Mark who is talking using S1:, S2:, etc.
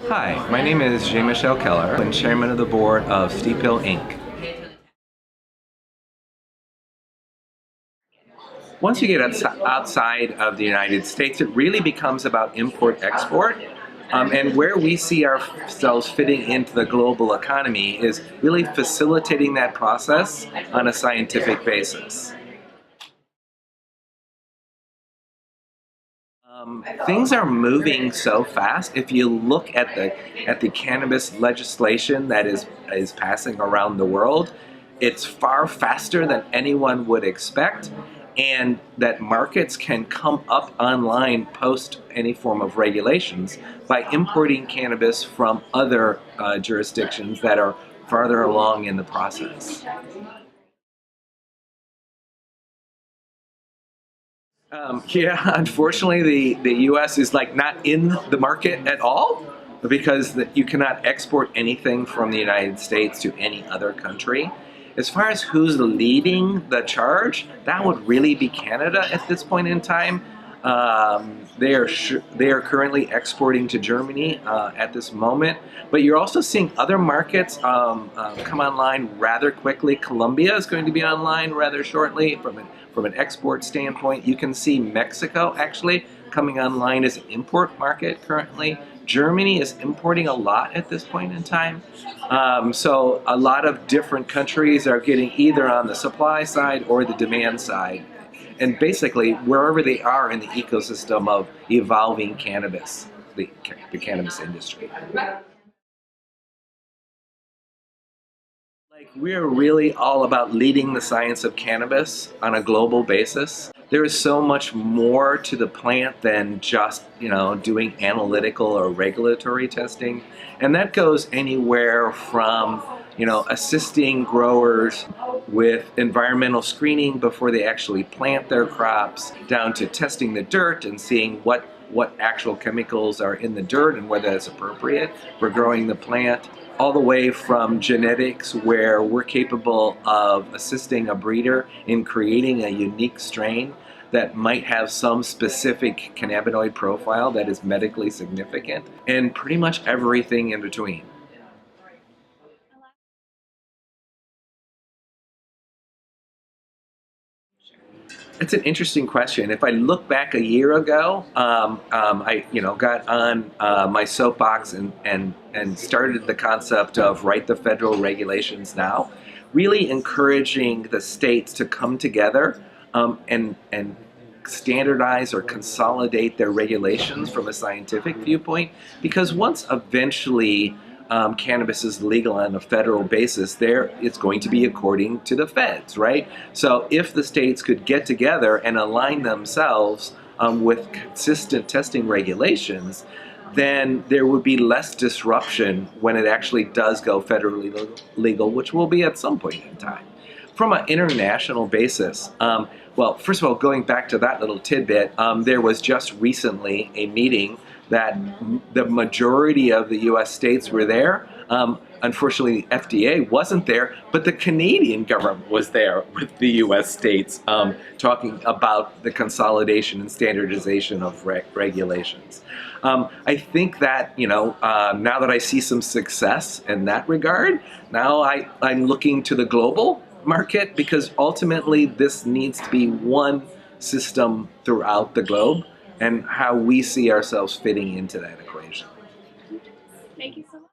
S1: Hi, my name is Jmichaele Keller. I'm chairman of the board of Steep Hill Inc. Once you get outside of the United States, it really becomes about import-export. And where we see ourselves fitting into the global economy is really facilitating that process on a scientific basis. Things are moving so fast. If you look at the cannabis legislation that is passing around the world, it's far faster than anyone would expect, and that markets can come up online post any form of regulations by importing cannabis from other jurisdictions that are farther along in the process. Yeah, unfortunately, the U.S. is like not in the market at all because you cannot export anything from the United States to any other country. As far as who's leading the charge, that would really be Canada at this point in time. They are currently exporting to Germany at this moment, but you're also seeing other markets come online rather quickly. Colombia is going to be online rather shortly from an export standpoint. You can see Mexico actually coming online as an import market currently. Germany is importing a lot at this point in time. So a lot of different countries are getting either on the supply side or the demand side. And basically, wherever they are in the ecosystem of evolving cannabis, the cannabis industry. Like, we're really all about leading the science of cannabis on a global basis. There is so much more to the plant than just, doing analytical or regulatory testing. And that goes anywhere from, assisting growers with environmental screening before they actually plant their crops, down to testing the dirt and seeing what actual chemicals are in the dirt and whether it's appropriate for growing the plant, all the way from genetics, where we're capable of assisting a breeder in creating a unique strain that might have some specific cannabinoid profile that is medically significant, and pretty much everything in between. It's an interesting question. If I look back a year ago, I got on my soapbox and started the concept of write the federal regulations now, really encouraging the states to come together and standardize or consolidate their regulations from a scientific viewpoint, because once eventually cannabis is legal on a federal basis, there it's going to be according to the feds, right? So if the states could get together and align themselves with consistent testing regulations, then there would be less disruption when it actually does go federally legal, which will be at some point in time. From an international basis, well, first of all, going back to that little tidbit, there was just recently a meeting that the majority of the US states were there. Unfortunately, the FDA wasn't there, but the Canadian government was there with the US states talking about the consolidation and standardization of regulations. I think that, now that I see some success in that regard, now I'm looking to the global market, because ultimately this needs to be one system throughout the globe, and how we see ourselves fitting into that equation.
S2: Thank you so much.